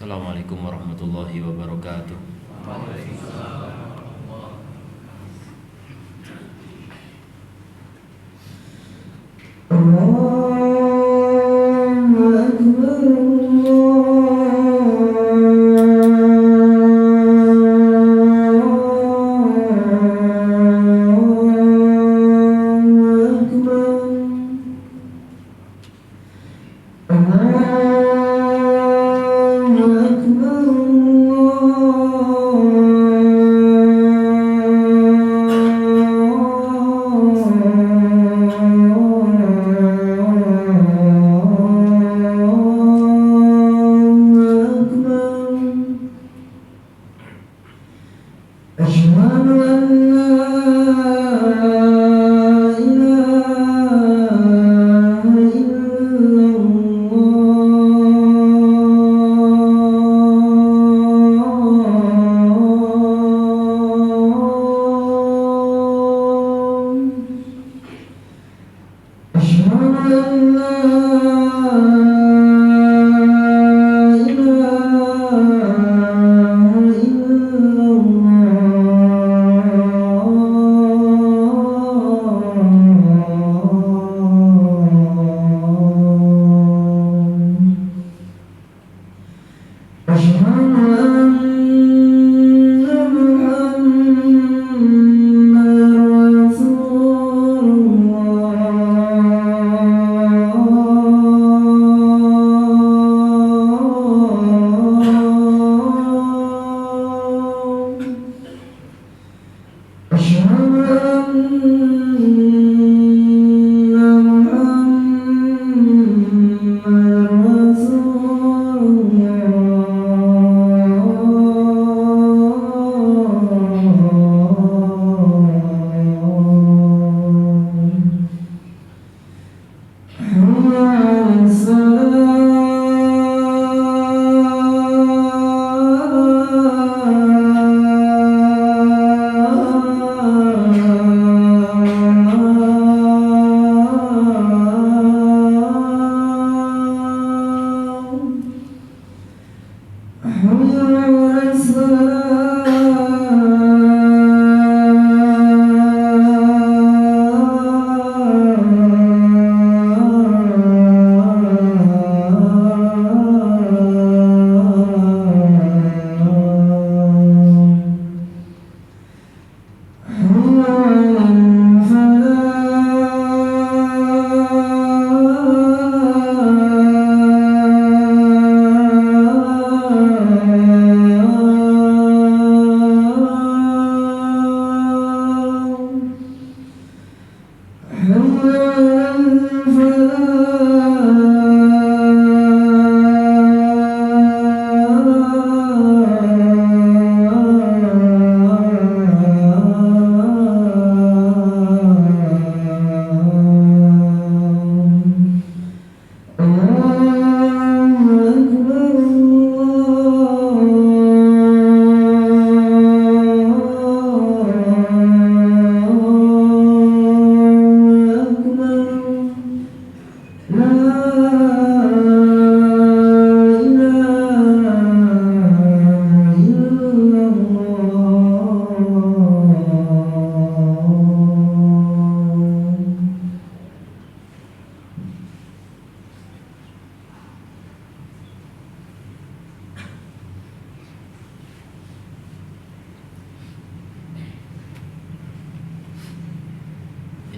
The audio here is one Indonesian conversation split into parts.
Assalamualaikum warahmatullahi wabarakatuh.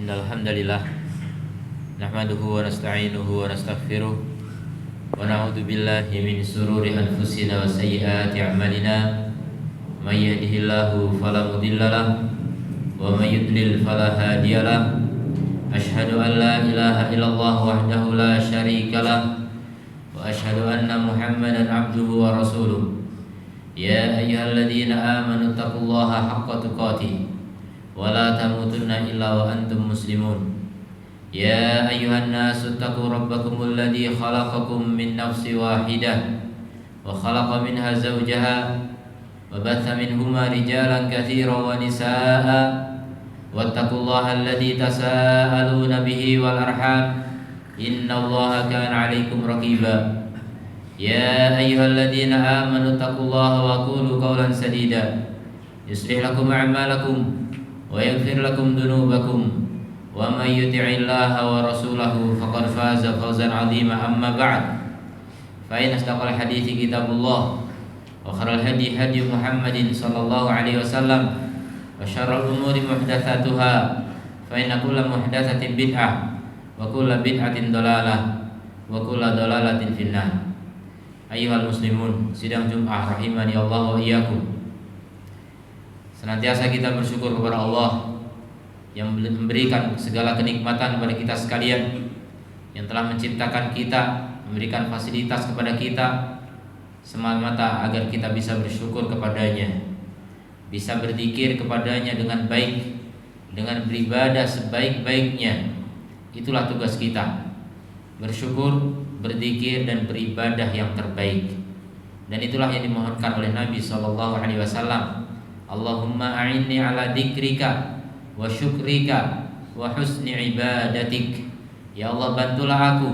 Innalhamdalillah nahmaduhu wa nasta'inuhu wa nastaghfiruh wa na'udzu billahi min sururi anfusina wa sayyiati a'malina may yahdihillahu fala mudhillalah wa may yudlil fala hadiyalah asyhadu an la ilaha illallah wahdahu la syarikalah wa asyhadu anna Muhammadan abduhu wa rasuluh ya ayyuhalladzina amanu taqullaha haqqa tuqatih wa la tamutunna illa wa antum muslimun ya ayyuhan nasu taqu rabbakumul ladzi khalaqakum min nafsin wahidah wa khalaqa minha zawjaha wa batha minhuma rijalan katsiran wa nisaa'a wattaqullaha alladzi tasaaluna bihi wal arham innallaha kana 'alaikum raqiba يا أيها الذين آمنوا اتقوا الله وقولوا قولا سديدا يصلح لكم أعمالكم ويغفر لكم ذنوبكم ومن يطع الله ورسوله فقد فاز فوزا عظيما. أما بعد فإن أصدق الحديث كتاب الله وخير الهدي هدي محمد صلى الله عليه وسلم وشر الأمور محدثاتها فإن كل محدثة بدعة وكل بدعة ضلالة وكل ضلالة في النار. Ayyuhal muslimun, sidang Jum'ah rahimani Allah wa iyyakum. Senantiasa kita bersyukur kepada Allah yang memberikan segala kenikmatan kepada kita sekalian, yang telah menciptakan kita, memberikan fasilitas kepada kita semata-mata agar kita bisa bersyukur kepadanya, bisa berzikir kepadanya dengan baik, dengan beribadah sebaik-baiknya. Itulah tugas kita, bersyukur, berzikir dan beribadah yang terbaik. Dan itulah yang dimohonkan oleh Nabi SAW. Allahumma a'inni ala dzikrika wa syukrika wa husni ibadatik. Ya Allah, bantulah aku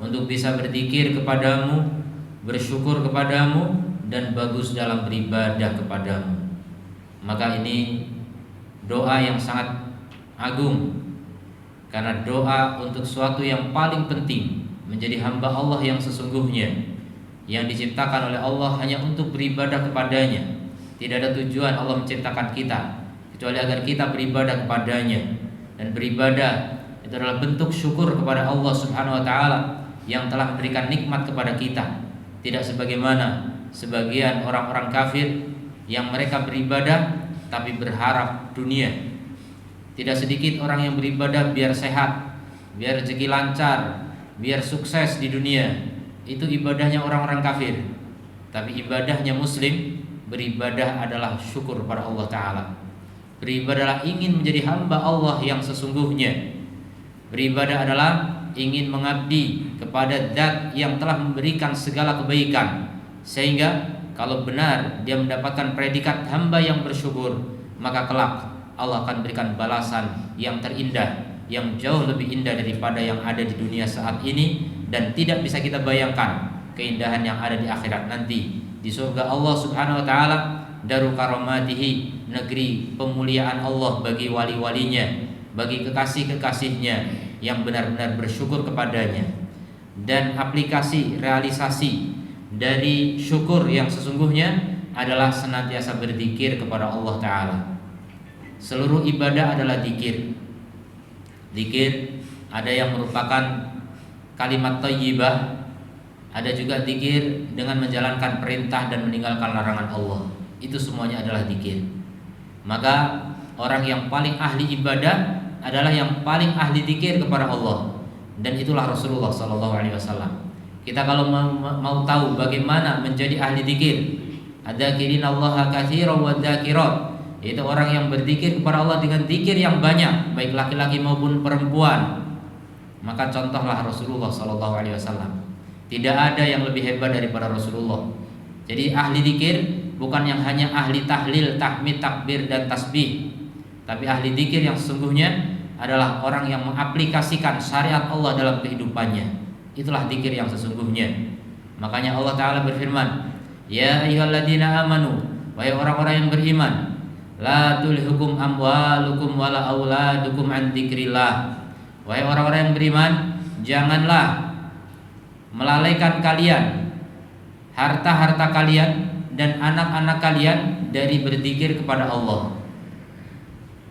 untuk bisa berzikir kepadamu, bersyukur kepadamu, dan bagus dalam beribadah kepadamu. Maka ini doa yang sangat agung, karena doa untuk suatu yang paling penting, menjadi hamba Allah yang sesungguhnya, yang diciptakan oleh Allah hanya untuk beribadah kepadanya. Tidak ada tujuan Allah menciptakan kita kecuali agar kita beribadah kepadanya. Dan beribadah itu adalah bentuk syukur kepada Allah Subhanahu wa taala yang telah memberikan nikmat kepada kita. Tidak sebagaimana sebagian orang-orang kafir yang mereka beribadah tapi berharap dunia. Tidak sedikit orang yang beribadah biar sehat, biar rezeki lancar, biar sukses di dunia. Itu ibadahnya orang-orang kafir. Tapi ibadahnya muslim, beribadah adalah syukur pada Allah Ta'ala. Beribadah adalah ingin menjadi hamba Allah yang sesungguhnya. Beribadah adalah ingin mengabdi kepada zat yang telah memberikan segala kebaikan, sehingga kalau benar dia mendapatkan predikat hamba yang bersyukur, maka kelak Allah akan berikan balasan yang terindah, yang jauh lebih indah daripada yang ada di dunia saat ini. Dan tidak bisa kita bayangkan keindahan yang ada di akhirat nanti. Di surga Allah Subhanahu wa taala, Darul Karamatihi, negeri pemuliaan Allah bagi wali-walinya, bagi kekasih-kekasihnya yang benar-benar bersyukur kepadanya. Dan aplikasi realisasi dari syukur yang sesungguhnya adalah senantiasa berzikir kepada Allah Ta'ala. Seluruh ibadah adalah zikir. Zikir ada yang merupakan kalimat thayyibah, ada juga zikir dengan menjalankan perintah dan meninggalkan larangan Allah. Itu semuanya adalah zikir. Maka orang yang paling ahli ibadah adalah yang paling ahli zikir kepada Allah. Dan itulah Rasulullah SAW. Kita kalau mau tahu bagaimana menjadi ahli zikir, adzakirinallaha katsiran wadzakirat, yaitu orang yang berzikir kepada Allah dengan zikir yang banyak, baik laki-laki maupun perempuan. Maka contohlah Rasulullah SAW. Tidak ada yang lebih hebat daripada Rasulullah. Jadi ahli zikir bukan yang hanya ahli tahlil, tahmid, takbir dan tasbih, tapi ahli zikir yang sesungguhnya adalah orang yang mengaplikasikan syariat Allah dalam kehidupannya. Itulah zikir yang sesungguhnya. Makanya Allah Ta'ala berfirman, ya ayyuhalladzina amanu, wahai orang-orang yang beriman, la tulhikum amwalukum wala auladukum an dzikrillah. Wahai orang-orang yang beriman, janganlah melalaikan kalian harta-harta kalian dan anak-anak kalian dari berzikir kepada Allah.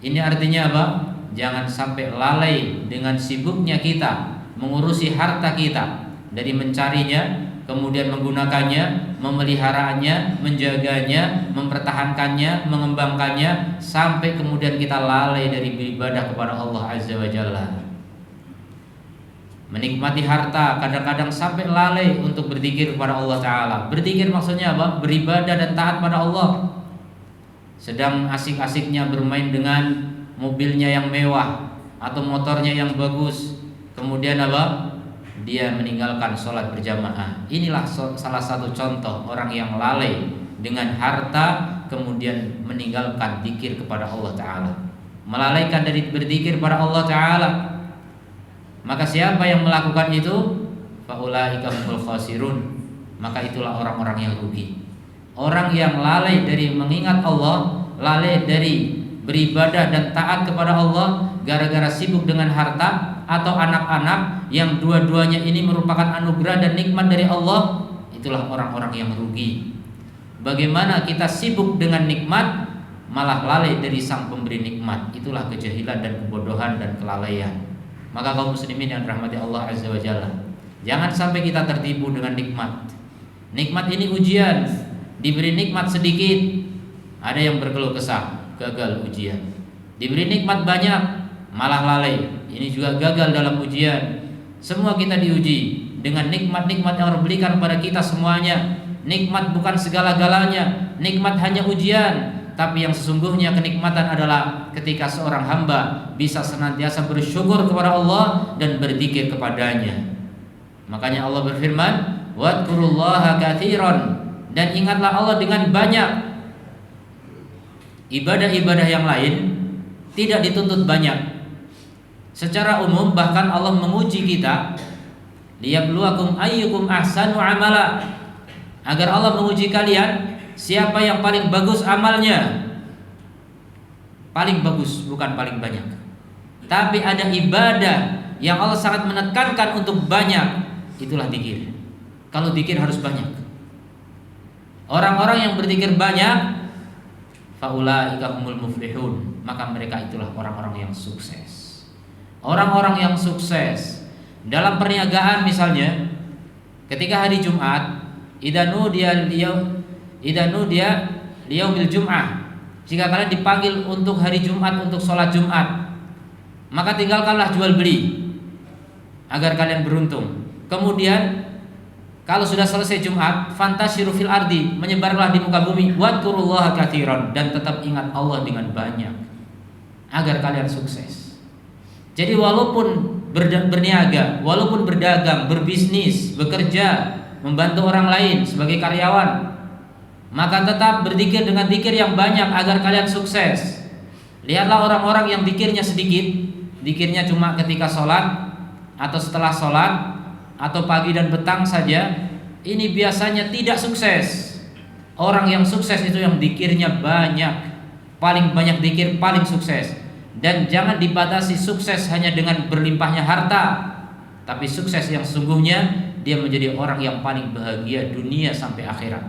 Ini artinya apa? Jangan sampai lalai dengan sibuknya kita mengurusi harta kita, dari mencarinya, kemudian menggunakannya, memeliharaannya, menjaganya, mempertahankannya, mengembangkannya, sampai kemudian kita lalai dari beribadah kepada Allah Azza wa Jalla. Menikmati harta, kadang-kadang sampai lalai untuk berzikir kepada Allah Ta'ala. Berzikir maksudnya apa? Beribadah dan taat pada Allah. Sedang asik-asiknya bermain dengan mobilnya yang mewah atau motornya yang bagus, kemudian apa? Dia meninggalkan sholat berjamaah. Inilah salah satu contoh orang yang lalai dengan harta, kemudian meninggalkan zikir kepada Allah Ta'ala, melalaikan dari berzikir kepada Allah Ta'ala. Maka siapa yang melakukan itu, faulaika humul khasirun, maka itulah orang-orang yang rugi. Orang yang lalai dari mengingat Allah, lalai dari beribadah dan taat kepada Allah gara-gara sibuk dengan harta atau anak-anak yang dua-duanya ini merupakan anugerah dan nikmat dari Allah, itulah orang-orang yang rugi. Bagaimana kita sibuk dengan nikmat malah lalai dari sang pemberi nikmat, itulah kejahilan dan kebodohan dan kelalaian. Maka kaum muslimin yang dirahmati Allah Azza wa Jalla, jangan sampai kita tertipu dengan nikmat. Nikmat ini ujian. Diberi nikmat sedikit, ada yang berkeluh kesah, gagal ujian. Diberi nikmat banyak, malah lalai, ini juga gagal dalam ujian. Semua kita diuji dengan nikmat-nikmat yang Allah berikan pada kita semuanya. Nikmat bukan segala-galanya, nikmat hanya ujian. Tapi yang sesungguhnya kenikmatan adalah ketika seorang hamba bisa senantiasa bersyukur kepada Allah dan berzikir kepadanya. Makanya Allah berfirman, wadkurullaha katsiran, dan ingatlah Allah dengan banyak. Ibadah-ibadah yang lain tidak dituntut banyak. Secara umum bahkan Allah menguji kita, liyabluwakum ayyukum ahsanu amala, agar Allah menguji kalian siapa yang paling bagus amalnya. Paling bagus, bukan paling banyak. Tapi ada ibadah yang Allah sangat menekankan untuk banyak, itulah zikir. Kalau zikir harus banyak. Orang-orang yang berzikir banyak, faulaika humul muflihun, maka mereka itulah orang-orang yang sukses. Orang-orang yang sukses dalam perniagaan misalnya, ketika hari Jumat, idanu dia liyaumil Jum'ah, jika kalian dipanggil untuk hari Jumat untuk sholat Jumat, maka tinggalkanlah jual beli agar kalian beruntung. Kemudian kalau sudah selesai Jumat, fantasyiru fil ardi, menyebarlah di muka bumi, wadkurullaha katsiran, dan tetap ingat Allah dengan banyak agar kalian sukses. Jadi walaupun berniaga, walaupun berdagang, berbisnis, bekerja, membantu orang lain sebagai karyawan, maka tetap berzikir dengan zikir yang banyak agar kalian sukses. Lihatlah orang-orang yang zikirnya sedikit, zikirnya cuma ketika sholat atau setelah sholat atau pagi dan petang saja, ini biasanya tidak sukses. Orang yang sukses itu yang zikirnya banyak, paling banyak zikir paling sukses. Dan jangan dibatasi sukses hanya dengan berlimpahnya harta, tapi sukses yang sesungguhnya dia menjadi orang yang paling bahagia dunia sampai akhirat.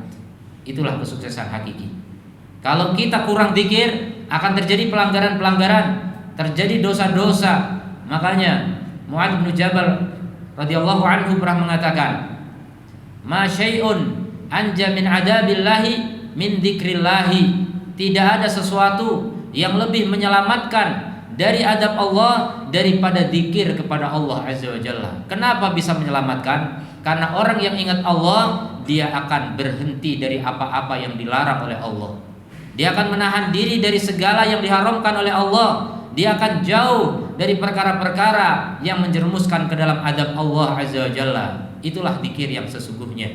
Itulah kesuksesan hakiki. Kalau kita kurang zikir, akan terjadi pelanggaran-pelanggaran, terjadi dosa-dosa. Makanya Mu'adz bin Jabal radhiyallahu anhu pernah mengatakan, ma syai'un anja min adabillahi min dzikrillahi. Tidak ada sesuatu yang lebih menyelamatkan dari adab Allah daripada zikir kepada Allah Azza wa Jalla. Kenapa bisa menyelamatkan? Karena orang yang ingat Allah, dia akan berhenti dari apa-apa yang dilarang oleh Allah. Dia akan menahan diri dari segala yang diharamkan oleh Allah. Dia akan jauh dari perkara-perkara yang menjerumuskan ke dalam adab Allah Azza wa Jalla. Itulah zikir yang sesungguhnya.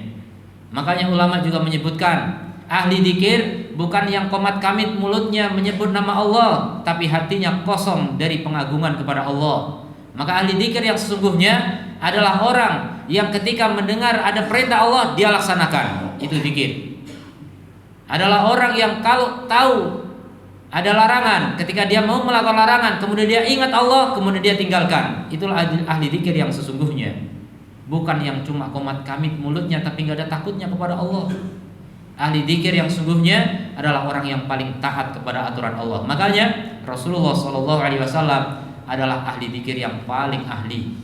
Makanya ulama juga menyebutkan, ahli zikir bukan yang komat kamit mulutnya menyebut nama Allah, tapi hatinya kosong dari pengagungan kepada Allah. Maka ahli zikir yang sesungguhnya adalah orang yang ketika mendengar ada perintah Allah, dia laksanakan. Itu zikir. Adalah orang yang kalau tahu ada larangan, ketika dia mau melakukan larangan, kemudian dia ingat Allah, kemudian dia tinggalkan. Itulah ahli zikir yang sesungguhnya. Bukan yang cuma komat kamit mulutnya tapi nggak ada takutnya kepada Allah. Ahli zikir yang sesungguhnya adalah orang yang paling taat kepada aturan Allah. Makanya Rasulullah SAW adalah ahli zikir yang paling ahli.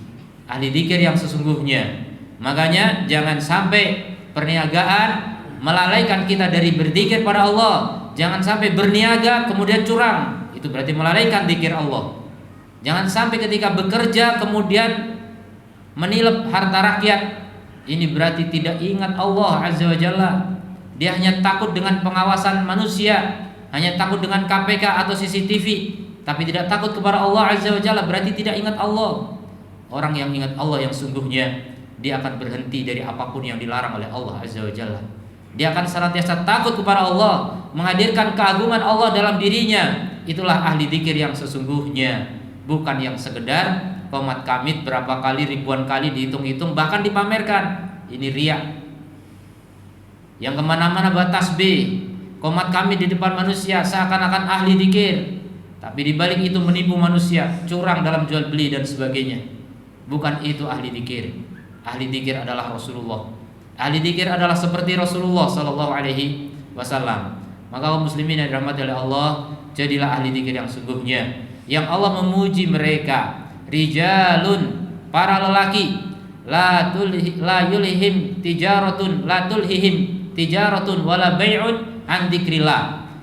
Ahli zikir yang sesungguhnya. Makanya jangan sampai perniagaan melalaikan kita dari berzikir pada Allah. Jangan sampai berniaga kemudian curang, itu berarti melalaikan zikir Allah. Jangan sampai ketika bekerja kemudian menilep harta rakyat, ini berarti tidak ingat Allah Azza wa Jalla. Dia hanya takut dengan pengawasan manusia, hanya takut dengan KPK atau CCTV, tapi tidak takut kepada Allah Azza wa Jalla, berarti tidak ingat Allah. Orang yang ingat Allah yang sungguhnya, dia akan berhenti dari apapun yang dilarang oleh Allah Azza wa Jalla. Dia akan senantiasa takut kepada Allah, menghadirkan keagungan Allah dalam dirinya. Itulah ahli zikir yang sesungguhnya, bukan yang sekedar komat kamit berapa kali, ribuan kali dihitung-hitung, bahkan dipamerkan. Ini riya. yang kemana-mana bawa tasbih, qomat kami di depan manusia seakan-akan ahli dzikir, tapi di balik itu menipu manusia, curang dalam jual beli dan sebagainya. Bukan itu ahli dzikir. Ahli dzikir adalah Rasulullah. Ahli dzikir adalah seperti Rasulullah sallallahu alaihi wasallam. Maka kaum muslimin yang dirahmati oleh Allah, jadilah ahli dzikir yang sungguhnya, yang Allah memuji mereka, rijalun, para lelaki, la yulhihim tijaratun wala bai'un an dzikrillah,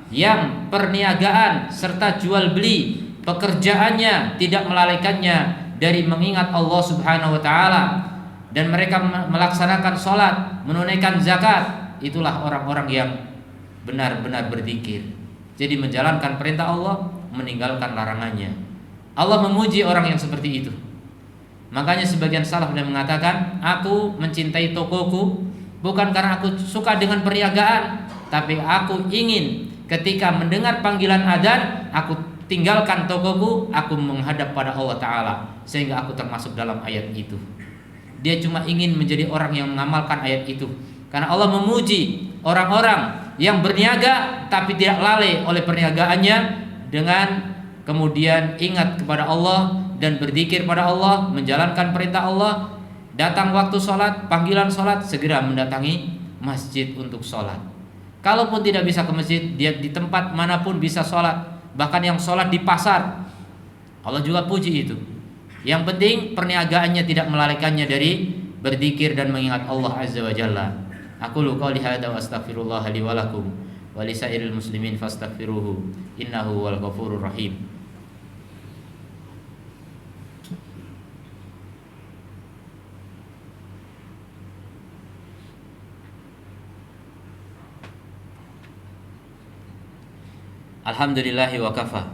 yang perniagaan serta jual beli pekerjaannya tidak melalaikannya dari mengingat Allah Subhanahu wa taala, dan mereka melaksanakan sholat, menunaikan zakat. Itulah orang-orang yang benar-benar berzikir. Jadi menjalankan perintah Allah, meninggalkan larangannya. Allah memuji orang yang seperti itu. Makanya sebagian salaf yang mengatakan, aku mencintai tokoku bukan karena aku suka dengan perniagaan, tapi aku ingin ketika mendengar panggilan adzan, aku tinggalkan tokoku, aku menghadap pada Allah Ta'ala, sehingga aku termasuk dalam ayat itu. Dia cuma ingin menjadi orang yang mengamalkan ayat itu, karena Allah memuji orang-orang yang berniaga tapi tidak lalai oleh perniagaannya, dengan kemudian ingat kepada Allah dan berzikir pada Allah, menjalankan perintah Allah. Datang waktu sholat, panggilan sholat, segera mendatangi masjid untuk sholat. Kalaupun tidak bisa ke masjid, dia di tempat manapun bisa sholat. Bahkan yang sholat di pasar, Allah juga puji itu. Yang penting perniagaannya tidak melalaikannya dari berzikir dan mengingat Allah Azza wa Jalla. Aqulu qouli hadza wa astaghfirullah li wa lakum wa lisairil muslimin fastaghfiruhu innahu wal ghafurur rahim. Alhamdulillahi wa kafa,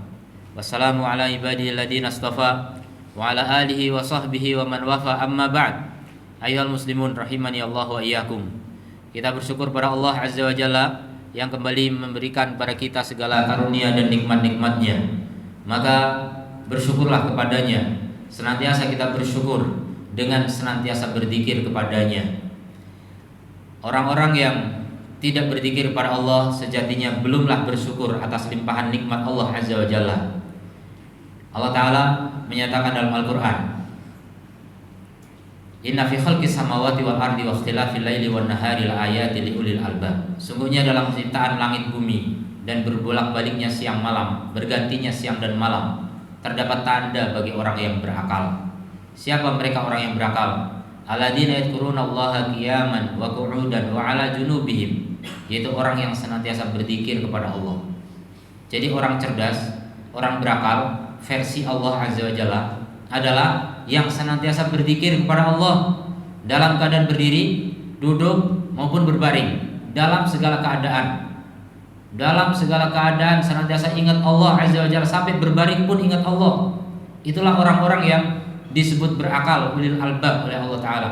wassalamu ala ibadihi alladhina astafa, wa ala alihi wa sahbihi wa man wafa, amma ba'd. Ayyuhal muslimun rahimani Allah wa iyyakum. Kita bersyukur pada Allah Azza wa Jalla yang kembali memberikan kepada kita segala karunia dan nikmat-nikmatnya. Maka bersyukurlah kepadanya. Senantiasa kita bersyukur dengan senantiasa berzikir kepadanya. Orang-orang yang tidak berzikir pada Allah sejatinya belumlah bersyukur atas limpahan nikmat Allah Azza wa Jalla. Allah Ta'ala menyatakan dalam Al-Quran, inna fi khalqis samawati wal ardi wa ikhtilafil laili wan nahari laayatin liulil albab. Sungguhnya dalam penciptaan langit bumi dan berbolak-baliknya siang malam, bergantinya siang dan malam, terdapat tanda bagi orang yang berakal. Siapa mereka orang yang berakal? Alladzina yadhkurunallaha qiyaman wa qu'udan wa 'ala junubihim, yaitu orang yang senantiasa berzikir kepada Allah. Jadi orang cerdas, orang berakal versi Allah Azza wa Jalla adalah yang senantiasa berzikir kepada Allah dalam keadaan berdiri, duduk maupun berbaring, dalam segala keadaan. Dalam segala keadaan senantiasa ingat Allah Azza wa Jalla, sampai berbaring pun ingat Allah. Itulah orang-orang yang disebut berakal, ulil albab oleh Allah Ta'ala.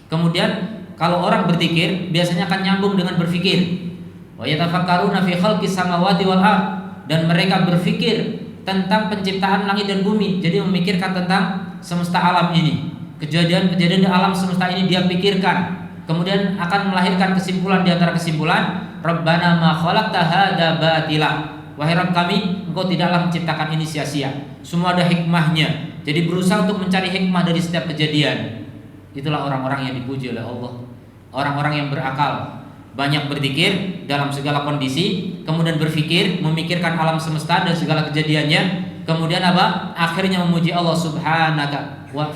Kemudian kalau orang berzikir biasanya akan nyambung dengan berfikir. Wa yatafakkaruna fi khalqis samawati wal ard, dan mereka berfikir tentang penciptaan langit dan bumi. Jadi memikirkan tentang semesta alam ini, kejadian-kejadian di alam semesta ini dia pikirkan. Kemudian akan melahirkan kesimpulan, di antara kesimpulan, Rabbana ma khalaqta hadza batila. Wahai Rabb kami, Engkau tidaklah menciptakan ini sia-sia. Semua ada hikmahnya. Jadi berusaha untuk mencari hikmah dari setiap kejadian. Itulah orang-orang yang dipuji oleh Allah. Orang-orang yang berakal, banyak berzikir dalam segala kondisi, kemudian berfikir, memikirkan alam semesta dan segala kejadiannya. Kemudian apa? Akhirnya memuji Allah Subhanaka wa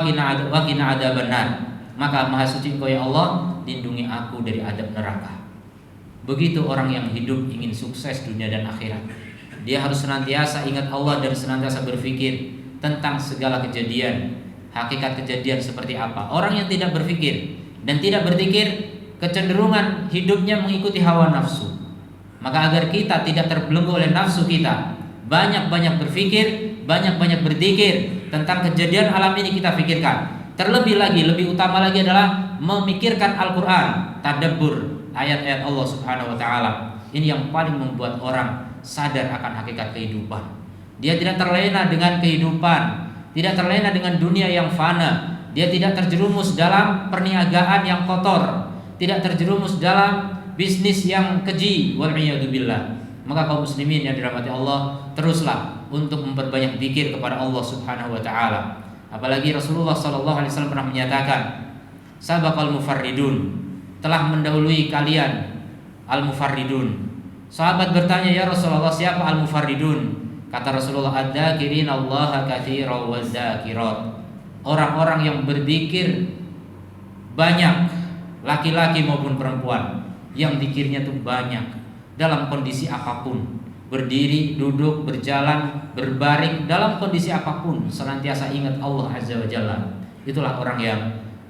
qina adzabannar. Maka maha suci Engkau ya Allah, lindungi aku dari adab neraka. Begitu orang yang hidup ingin sukses dunia dan akhirat. Dia harus senantiasa ingat Allah dan senantiasa berfikir tentang segala kejadian, hakikat kejadian seperti apa. Orang yang tidak berfikir dan tidak berzikir, kecenderungan hidupnya mengikuti hawa nafsu. Maka agar kita tidak terbelenggu oleh nafsu kita, banyak-banyak berfikir, banyak-banyak berzikir tentang kejadian alam ini kita pikirkan. Terlebih lagi, lebih utama lagi adalah memikirkan Al-Quran, tadabbur ayat-ayat Allah Subhanahu wa Ta'ala. Ini yang paling membuat orang sadar akan hakikat kehidupan. Dia tidak terlena dengan kehidupan, tidak terlena dengan dunia yang fana. Dia tidak terjerumus dalam perniagaan yang kotor, tidak terjerumus dalam bisnis yang keji, wal iyadu billah. Maka kaum muslimin yang dirahmati Allah, teruslah untuk memperbanyak zikir kepada Allah Subhanahu wa taala. Apalagi Rasulullah sallallahu alaihi wasallam pernah menyatakan, sabaqal mufarridun, telah mendahului kalian al-mufarridun. Sahabat bertanya, ya Rasulullah, siapa al-mufarridun? Kata Rasulullah, adz-dzakirin Allah katsiran waz-dzakirat, orang-orang yang berzikir banyak, laki-laki maupun perempuan, yang zikirnya itu banyak dalam kondisi apapun, berdiri, duduk, berjalan, berbaring, dalam kondisi apapun senantiasa ingat Allah Azza wa Jalla. Itulah orang yang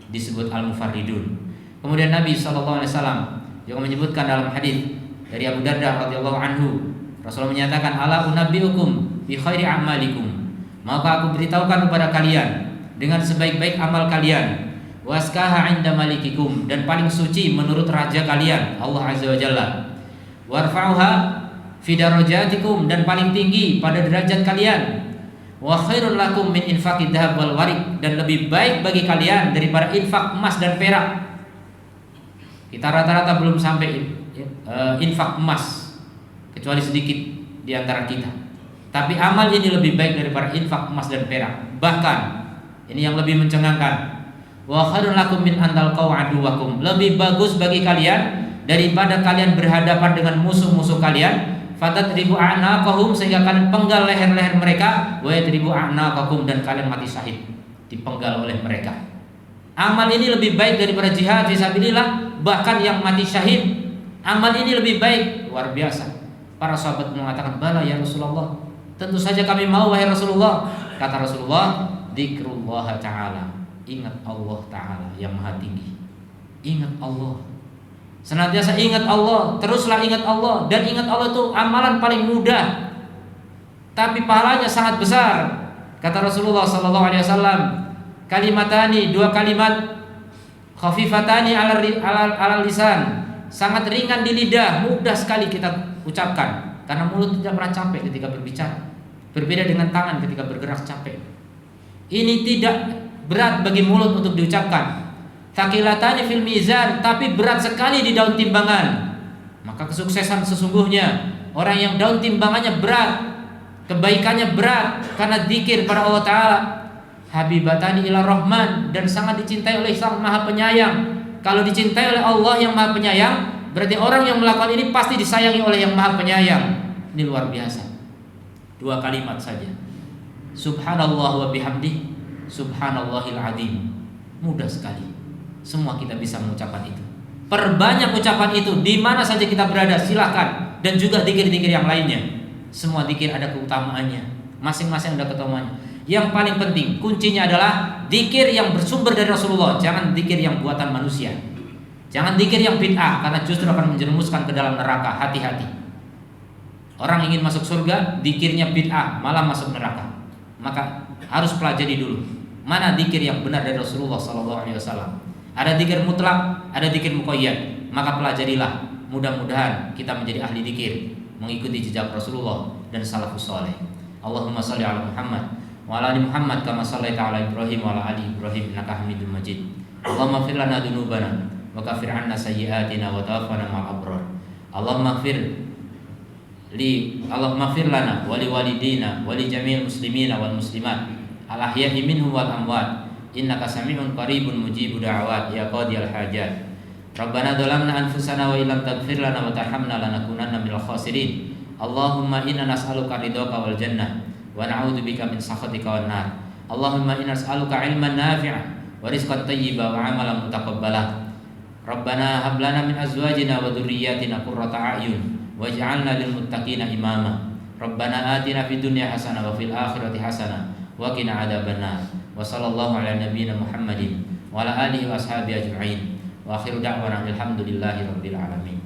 disebut al-mufarridun. Kemudian Nabi SAW juga menyebutkan dalam hadis dari Abu Darda radhiyallahu anhu, Rasulullah menyatakan, ala unabbiukum bi khairi a'malikum, maka aku beritahukan kepada kalian dengan sebaik-baik amal kalian, waskaha 'inda malikikum, dan paling suci menurut raja kalian Allah Azza wa Jalla, warfa'uha fi darajatikum, dan paling tinggi pada derajat kalian, wa khairul lakum min infaqid dhahab wal warik, dan lebih baik bagi kalian daripada infak emas dan perak. Kita rata-rata belum sampai infak emas, kecuali sedikit di antara kita. Tapi amal ini lebih baik daripada infak emas dan perak. Bahkan ini yang lebih mencengangkan, wa khairul lakum min an talqaw aduwakum, lebih bagus bagi kalian daripada kalian berhadapan dengan musuh-musuh kalian, fatadribu a'naqahum, sehingga kalian penggal leher-leher mereka, wa yadribu a'naqakum, dan kalian mati syahid dipenggal oleh mereka. Amal ini lebih baik daripada jihad fisabilillah, bahkan yang mati syahid. Amal ini lebih baik. Luar biasa. Para sahabat mengatakan, bala ya Rasulullah, tentu saja kami mau wahai Rasulullah. Kata Rasulullah, dzikrullah ta'ala, ingat Allah ta'ala yang maha tinggi. Ingat Allah, senantiasa ingat Allah, teruslah ingat Allah. Dan ingat Allah itu amalan paling mudah, tapi pahalanya sangat besar. Kata Rasulullah SAW, kalimatani, dua kalimat, khafifatani ala lisan, sangat ringan di lidah, mudah sekali kita ucapkan, karena mulut tidak pernah capek ketika berbicara. Berbeda dengan tangan ketika bergerak capek. Ini tidak berat bagi mulut untuk diucapkan. Thaqilatani fil mizan, tapi berat sekali di daun timbangan. Maka kesuksesan sesungguhnya orang yang daun timbangannya berat, kebaikannya berat karena zikir pada Allah Ta'ala. Habibatani ila rahman, dan sangat dicintai oleh Sang Maha Penyayang. Kalau dicintai oleh Allah yang Maha Penyayang, berarti orang yang melakukan ini pasti disayangi oleh yang Maha Penyayang. Ini luar biasa. Dua kalimat saja, subhanallah wa bihamdi, subhanallahil azim. Mudah sekali, semua kita bisa mengucapkan itu. Perbanyak ucapan itu di mana saja kita berada, silahkan. Dan juga zikir-zikir yang lainnya. Semua zikir ada keutamaannya, masing-masing ada keutamaannya. Yang paling penting, kuncinya adalah zikir yang bersumber dari Rasulullah. Jangan zikir yang buatan manusia. Jangan zikir yang bid'ah, karena justru akan menjerumuskan ke dalam neraka. Hati-hati. Orang ingin masuk surga, zikirnya bid'ah, malah masuk neraka. Maka harus pelajari dulu mana zikir yang benar dari Rasulullah SAW. Ada zikir mutlak, ada zikir muqayyad. Maka pelajarilah. Mudah-mudahan kita menjadi ahli zikir, mengikuti jejak Rasulullah dan salafus saleh. Allahumma shalli ala Muhammad wa ala ali Muhammad kama shallaita ala Ibrahim wa ala ali Ibrahim innaka Hamidum Majid. Allahumma ighfir lana dzunubana wa kaffir 'anna sayyi'atina wa tawaffana ma'al abrar. Allahumma ighfir lana wa li walidina wa li jami'il muslimina wal muslimat al ahya'i minhum wal amwat innaka sami'un qaribun mujibud da'awat ya qadiyal hajat. Rabbana dzalamna anfusana wa illam taghfir lana wa tarhamna lanakunanna minal khasirin. Allahumma inna nas'aluka ridhaka wal jannah wa na'udzubika min sakhatika wan nar. Allahumma inna nas'aluka ilman nafi'an wa rizqan thayyiban wa 'amalan mutaqabbalan. Rabbana hab lana min azwajina wa dhurriyyatina qurrata a'yun waj'alna lil muttaqina imama. Rabbana atina fid dunya hasanah wa fil akhirati hasanah wa qina adzabannar. Wa sallallahu ala nabiyyina Muhammadin wa ala alihi wa ashabihi ajma'in. Wa akhiru da'wana alhamdulillahi rabbil alamin.